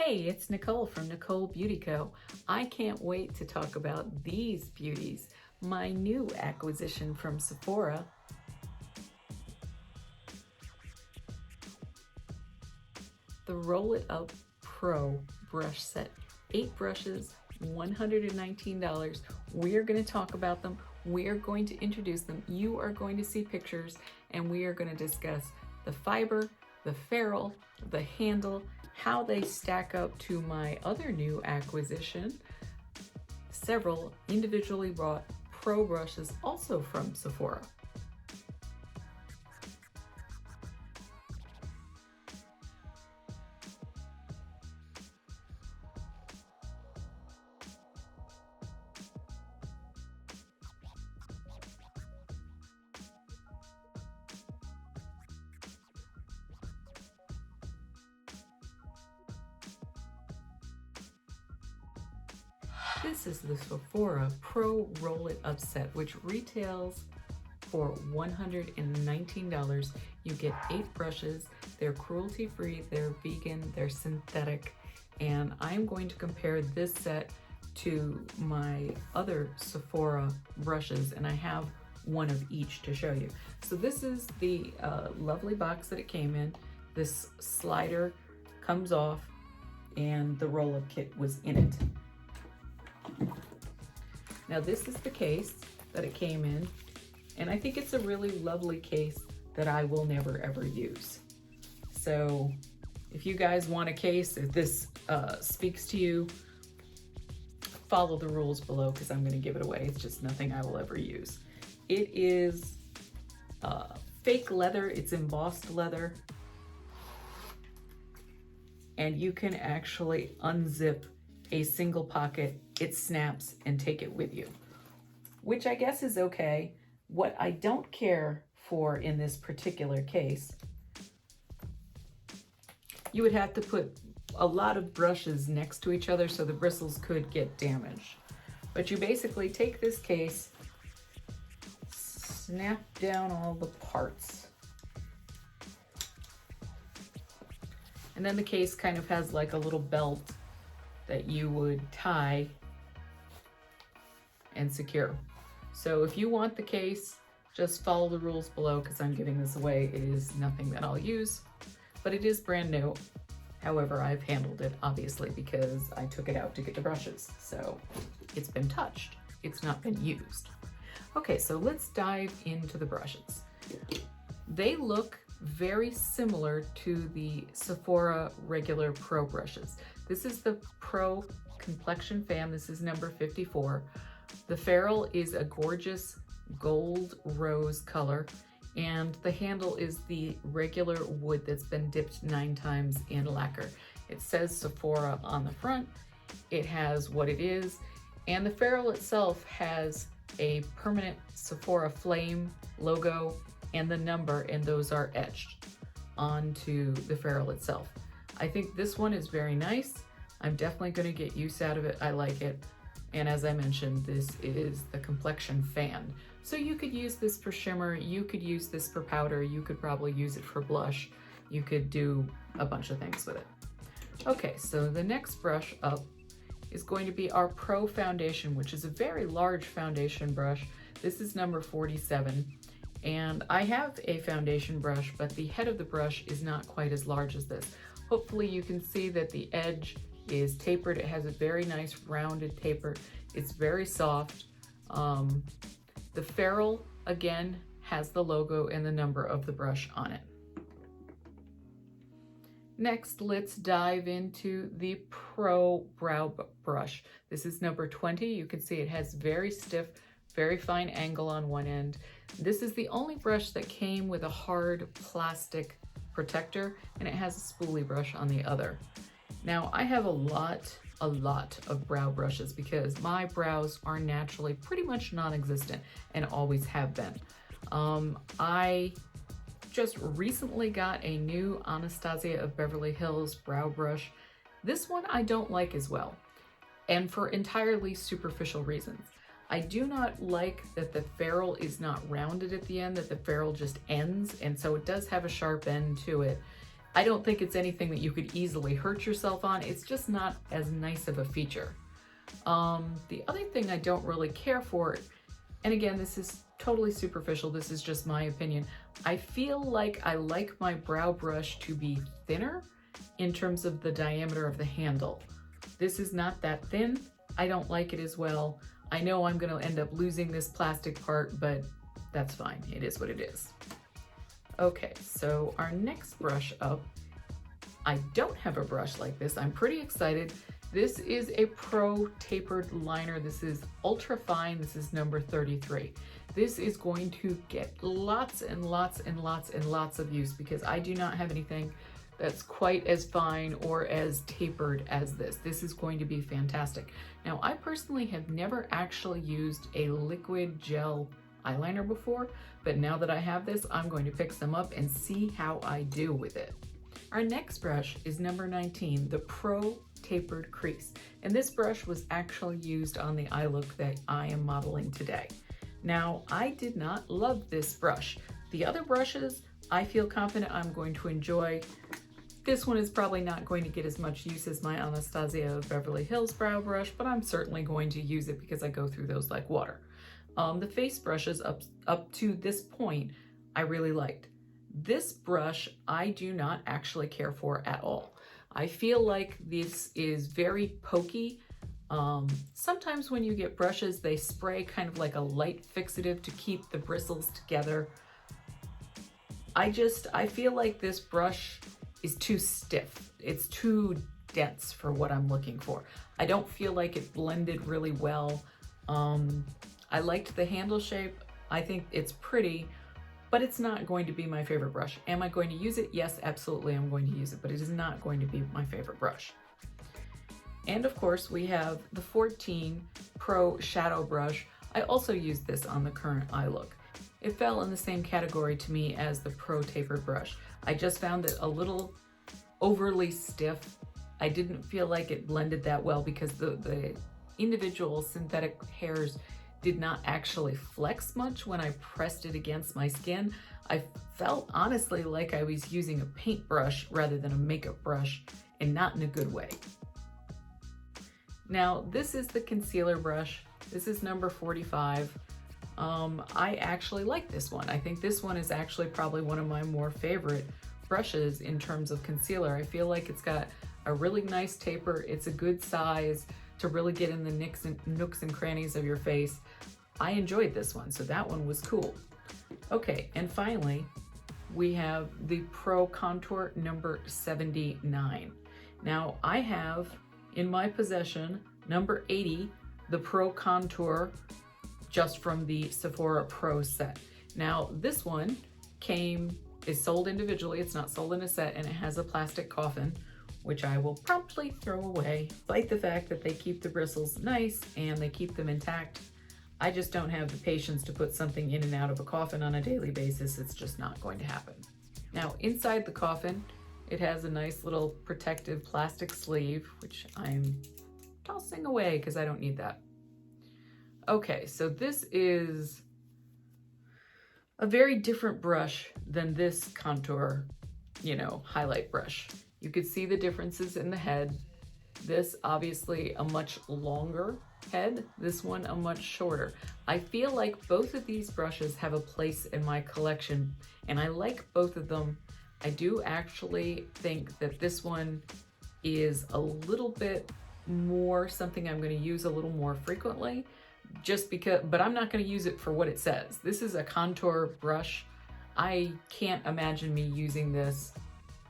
Hey, it's Nicole from nikolebeautyco. I can't wait to talk about these beauties, my new acquisition from Sephora. The Roll It Up Pro brush set. 8 brushes, $119. We're going to talk about them. We're going to introduce them. You are going to see pictures, and we are going to discuss the fiber, the ferrule, the handle, how they stack up to my other new acquisition, several individually bought pro brushes also from Sephora. This is the Sephora Pro Roll It Up set, which retails for $119. You get 8 brushes. They're cruelty-free, they're vegan, they're synthetic, and I'm going to compare this set to my other Sephora brushes, and I have one of each to show you. So this is the lovely box that it came in. This slider comes off, and the roll-up kit was in it. Now this is the case that it came in, and I think it's a really lovely case that I will never ever use. So if you guys want a case, if this speaks to you, follow the rules below because I'm going to give it away. It's just nothing I will ever use. It is fake leather, it's embossed leather, and you can actually unzip a single pocket. It snaps and take it with you, which I guess is okay. What I don't care for in this particular case, you would have to put a lot of brushes next to each other so the bristles could get damaged. But you basically take this case, snap down all the parts, and then the case kind of has like a little belt that you would tie and secure. So if you want the case, just follow the rules below because I'm giving this away. It is nothing that I'll use, but it is brand new. However, I've handled it obviously because I took it out to get the brushes. So it's been touched, it's not been used. Okay, so let's dive into the brushes. They look very similar to the Sephora regular Pro brushes. This is the Pro Complexion Fan. This is number 54. The ferrule is a gorgeous gold rose color, and the handle is the regular wood that's been dipped 9 times in lacquer. It says Sephora on the front. It has what it is, and the ferrule itself has a permanent Sephora flame logo and the number, and those are etched onto the ferrule itself. I think this one is very nice. I'm definitely going to get use out of it. I like it. And as I mentioned, this is the Complexion Fan. So you could use this for shimmer, you could use this for powder, you could probably use it for blush, you could do a bunch of things with it. Okay, so the next brush up is going to be our Pro Foundation, which is a very large foundation brush. This is number 47. And I have a foundation brush, but the head of the brush is not quite as large as this. Hopefully you can see that the edge is tapered. It has a very nice rounded taper. It's very soft. The ferrule, again, has the logo and the number of the brush on it. Next, let's dive into the Pro Brow Brush. This is number 20. You can see it has very stiff, very fine angle on one end. This is the only brush that came with a hard plastic protector, and it has a spoolie brush on the other. Now, I have a lot of brow brushes because my brows are naturally pretty much non-existent and always have been. I just recently got a new Anastasia of Beverly Hills brow brush. This one I don't like as well, and for entirely superficial reasons. I do not like that the ferrule is not rounded at the end, that the ferrule just ends, and so it does have a sharp end to it. I don't think it's anything that you could easily hurt yourself on. It's just not as nice of a feature. The other thing I don't really care for, and again, this is totally superficial, this is just my opinion, I feel like I like my brow brush to be thinner in terms of the diameter of the handle. This is not that thin. I don't like it as well. I know I'm going to end up losing this plastic part, but that's fine. It is what it is. Okay, so our next brush up, I don't have a brush like this. I'm pretty excited. This is a Pro tapered liner. This is ultra fine. This is number 33. This is going to get lots and lots and lots and lots of use because I do not have anything that's quite as fine or as tapered as this. This is going to be fantastic. Now, I personally have never actually used a liquid gel eyeliner before, but now that I have this, I'm going to pick some up and see how I do with it. Our next brush is number 19, the Pro Tapered Crease. And this brush was actually used on the eye look that I am modeling today. Now, I did not love this brush. The other brushes, I feel confident I'm going to enjoy. This one is probably not going to get as much use as my Anastasia of Beverly Hills brow brush, but I'm certainly going to use it because I go through those like water. The face brushes up to this point, I really liked. This brush, I do not actually care for at all. I feel like this is very pokey. Sometimes when you get brushes, they spray kind of like a light fixative to keep the bristles together. I feel like this brush is too stiff. It's too dense for what I'm looking for. I don't feel like it blended really well. I liked the handle shape. I think it's pretty, but it's not going to be my favorite brush. Am I going to use it? Yes, absolutely I'm going to use it, but it is not going to be my favorite brush. And of course we have the 14 Pro Shadow Brush. I also used this on the current eye look. It fell in the same category to me as the Pro Tapered Brush. I just found it a little overly stiff. I didn't feel like it blended that well because the individual synthetic hairs did not actually flex much when I pressed it against my skin. I felt honestly like I was using a paintbrush rather than a makeup brush, and not in a good way. Now, this is the concealer brush. This is number 45. I actually like this one. I think this one is actually probably one of my more favorite brushes in terms of concealer. I feel like it's got a really nice taper. It's a good size to really get in the nooks and crannies of your face. I enjoyed this one, so that one was cool. Okay, and finally, we have the Pro Contour number 79. Now, I have in my possession number 80, the Pro Contour, just from the Sephora Pro set. Now, this one is sold individually. It's not sold in a set, and it has a plastic coffin, which I will promptly throw away. Despite the fact that they keep the bristles nice and they keep them intact, I just don't have the patience to put something in and out of a coffin on a daily basis. It's just not going to happen. Now, inside the coffin, it has a nice little protective plastic sleeve, which I'm tossing away because I don't need that. Okay, so this is a very different brush than this contour, highlight brush. You could see the differences in the head. This obviously a much longer head, this one a much shorter. I feel like both of these brushes have a place in my collection, and I like both of them. I do actually think that this one is a little bit more something I'm going to use a little more frequently, but I'm not going to use it for what it says. This is a contour brush. I can't imagine me using this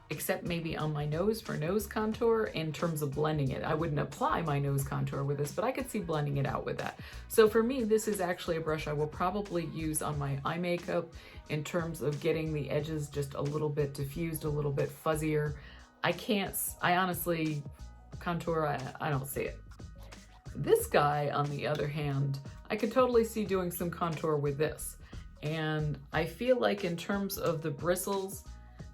except maybe on my nose for nose contour in terms of blending it. I wouldn't apply my nose contour with this, but I could see blending it out with that. So for me, this is actually a brush I will probably use on my eye makeup in terms of getting the edges just a little bit diffused, a little bit fuzzier. I honestly, contour, I don't see it. This guy, on the other hand, I could totally see doing some contour with this. And I feel like in terms of the bristles,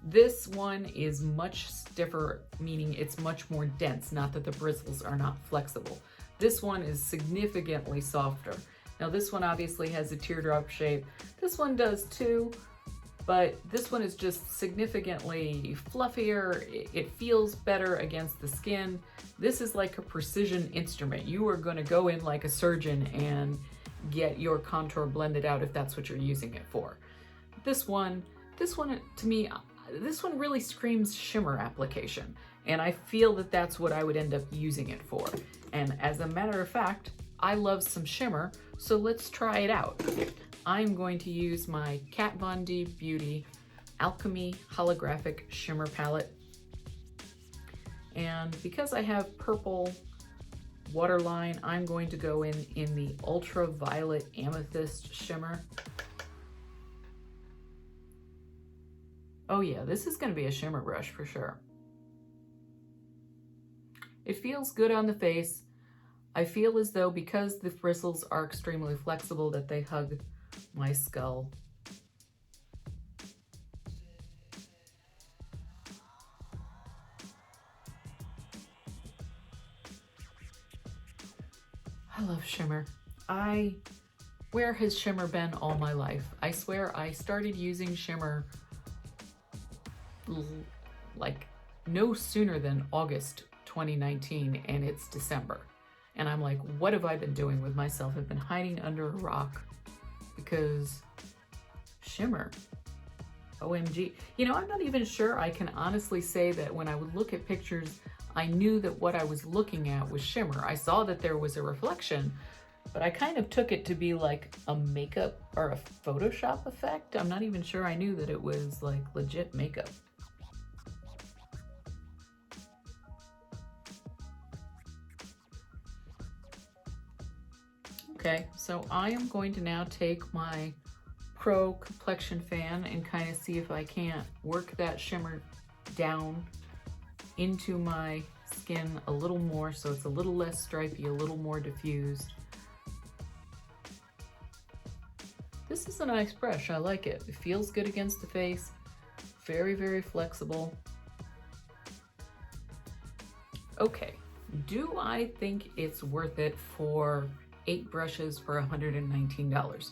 this one is much stiffer, meaning it's much more dense, not that the bristles are not flexible. This one is significantly softer. Now this one obviously has a teardrop shape. This one does too, but this one is just significantly fluffier. It feels better against the skin. This is like a precision instrument. You are going to go in like a surgeon and get your contour blended out if that's what you're using it for. This one to me, this one really screams shimmer application, and I feel that that's what I would end up using it for. And as a matter of fact, I love some shimmer, so let's try it out. I'm going to use my Kat Von D Beauty Alchemy Holographic Shimmer Palette. And because I have purple waterline, I'm going to go in the Ultraviolet Amethyst Shimmer. Oh yeah, this is going to be a shimmer brush for sure. It feels good on the face. I feel as though because the bristles are extremely flexible that they hug my skull. I love shimmer. Where has shimmer been all my life? I swear I started using shimmer like no sooner than August 2019, and it's December. And I'm like, what have I been doing with myself? I've been hiding under a rock because shimmer, OMG. You know, I'm not even sure I can honestly say that when I would look at pictures, I knew that what I was looking at was shimmer. I saw that there was a reflection, but I kind of took it to be like a makeup or a Photoshop effect. I'm not even sure I knew that it was like legit makeup. Okay, so I am going to now take my Pro complexion fan and kind of see if I can't work that shimmer down into my skin a little more so it's a little less stripy, a little more diffused. This is a nice brush. I like it. It feels good against the face. Very, very flexible. Okay, do I think it's worth it for 8 brushes for $119?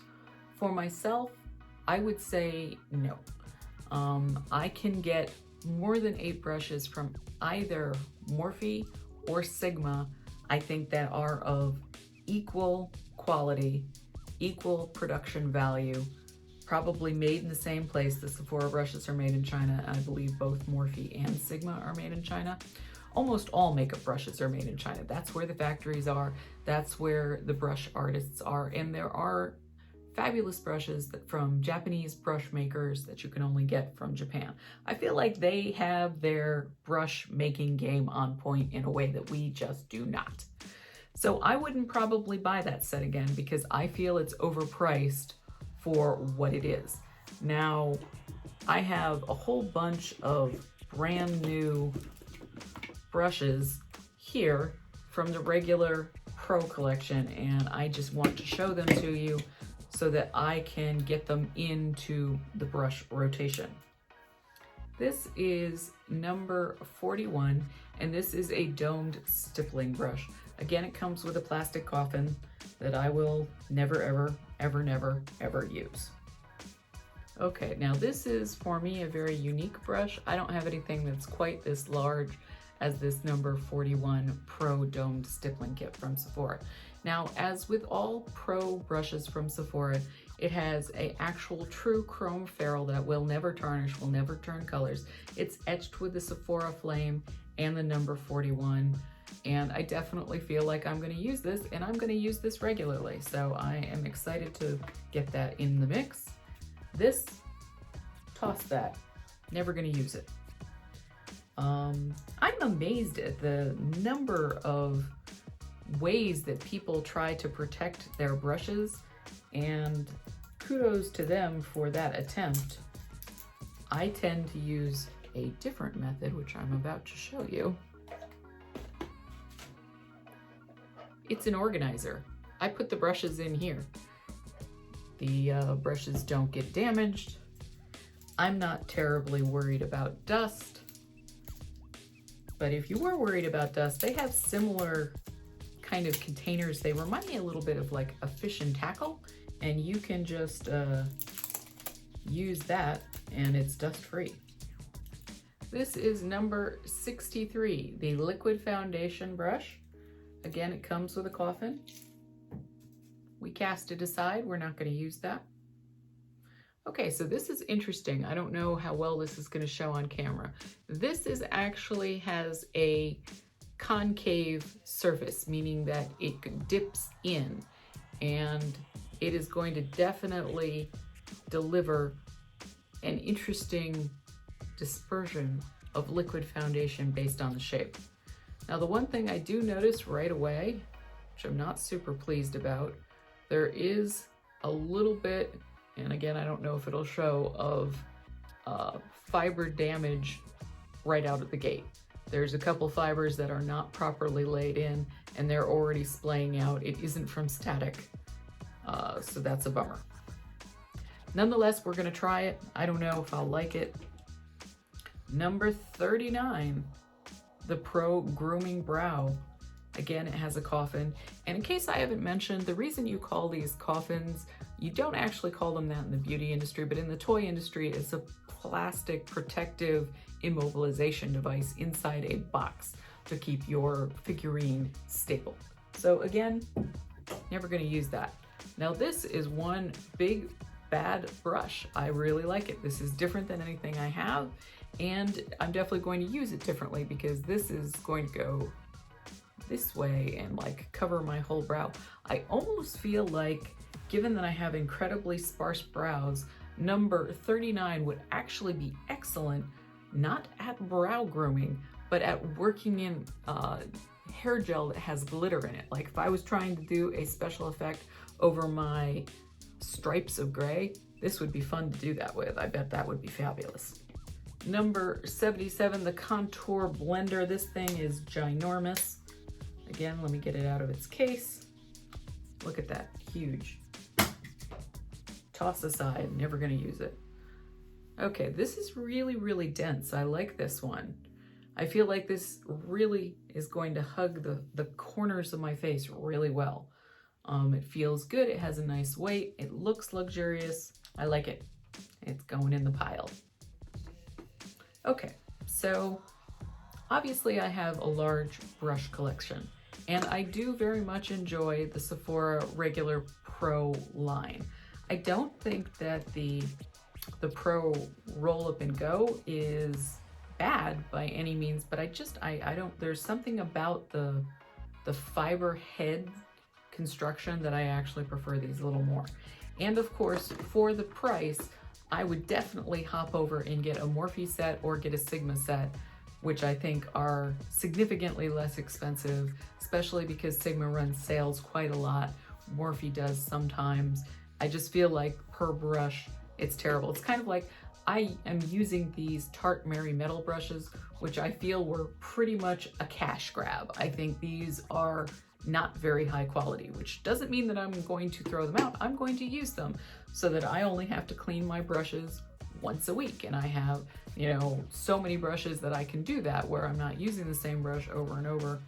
For myself, I would say no. I can get more than 8 brushes from either Morphe or Sigma, I think, that are of equal quality, equal production value, probably made in the same place. The Sephora brushes are made in China. I believe both Morphe and Sigma are made in China. Almost all makeup brushes are made in China. That's where the factories are. That's where the brush artists are. And there are fabulous brushes from Japanese brush makers that you can only get from Japan. I feel like they have their brush making game on point in a way that we just do not. So I wouldn't probably buy that set again because I feel it's overpriced for what it is. Now, I have a whole bunch of brand new brushes here from the regular Pro collection, and I just want to show them to you so that I can get them into the brush rotation. This is number 41, and this is a domed stippling brush. Again, it comes with a plastic coffin that I will never, ever, ever, never, ever use. Okay, now this is, for me, a very unique brush. I don't have anything that's quite this large as this number 41 Pro Domed Stippling Kit from Sephora. Now, as with all Pro brushes from Sephora, it has an actual true chrome ferrule that will never tarnish, will never turn colors. It's etched with the Sephora flame and the number 41. And I definitely feel like I'm going to use this, and I'm going to use this regularly. So I am excited to get that in the mix. This, toss that. Never going to use it. I'm amazed at the number of ways that people try to protect their brushes, and kudos to them for that attempt. I tend to use a different method, which I'm about to show you. It's an organizer. I put the brushes in here. The brushes don't get damaged. I'm not terribly worried about dust. But if you were worried about dust, they have similar kind of containers. They remind me a little bit of like a fish and tackle, and you can just use that and it's dust free. This is number 63, the liquid foundation brush. Again, it comes with a coffin. We cast it aside, we're not going to use that. Okay, so this is interesting. I don't know how well this is going to show on camera. This is actually has a concave surface, meaning that it dips in, and it is going to definitely deliver an interesting dispersion of liquid foundation based on the shape. Now, the one thing I do notice right away, which I'm not super pleased about, there is a little bit, and again, I don't know if it'll show, of fiber damage right out of the gate. There's a couple fibers that are not properly laid in, and they're already splaying out. It isn't from static, so that's a bummer. Nonetheless, we're gonna try it. I don't know if I'll like it. Number 39, the Pro Grooming Brow. Again, it has a coffin. And in case I haven't mentioned, the reason you call these coffins, you don't actually call them that in the beauty industry, but in the toy industry, it's a plastic protective immobilization device inside a box to keep your figurine stable. So again, never gonna use that. Now this is one big bad brush. I really like it. This is different than anything I have, and I'm definitely going to use it differently because this is going to go this way and like cover my whole brow. I almost feel like, given that I have incredibly sparse brows, number 39 would actually be excellent, not at brow grooming, but at working in hair gel that has glitter in it. Like if I was trying to do a special effect over my stripes of gray, this would be fun to do that with. I bet that would be fabulous. Number 77, the Contour Blender. This thing is ginormous. Again, let me get it out of its case. Look at that, huge. Toss aside, never gonna use it. Okay, this is really, really dense. I like this one. I feel like this really is going to hug the corners of my face really well. It feels good, it has a nice weight, it looks luxurious. I like it. It's going in the pile. Okay, so obviously I have a large brush collection, and I do very much enjoy the Sephora Regular Pro line. I don't think that the Pro Roll Up and Go is bad by any means, but I don't, there's something about the fiber head construction that I actually prefer these a little more. And of course, for the price, I would definitely hop over and get a Morphe set or get a Sigma set, which I think are significantly less expensive, especially because Sigma runs sales quite a lot. Morphe does sometimes. I just feel like per brush, it's terrible. It's kind of like I am using these Tarte Mary Metal brushes, which I feel were pretty much a cash grab. I think these are not very high quality, which doesn't mean that I'm going to throw them out. I'm going to use them so that I only have to clean my brushes once a week. And I have, you know, so many brushes that I can do that where I'm not using the same brush over and over.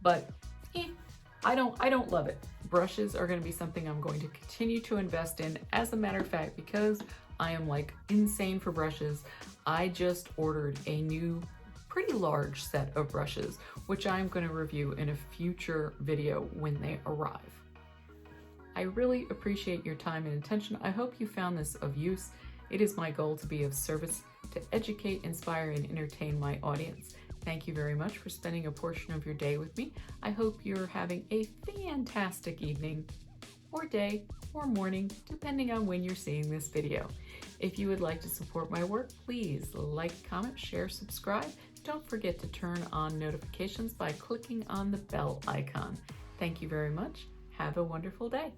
But I don't love it. Brushes are going to be something I'm going to continue to invest in. As a matter of fact, because I am like insane for brushes, I just ordered a new pretty large set of brushes, which I'm going to review in a future video when they arrive. I really appreciate your time and attention. I hope you found this of use. It is my goal to be of service, to educate, inspire, and entertain my audience. Thank you very much for spending a portion of your day with me. I hope you're having a fantastic evening, or day, or morning, depending on when you're seeing this video. If you would like to support my work, please like, comment, share, subscribe. Don't forget to turn on notifications by clicking on the bell icon. Thank you very much. Have a wonderful day.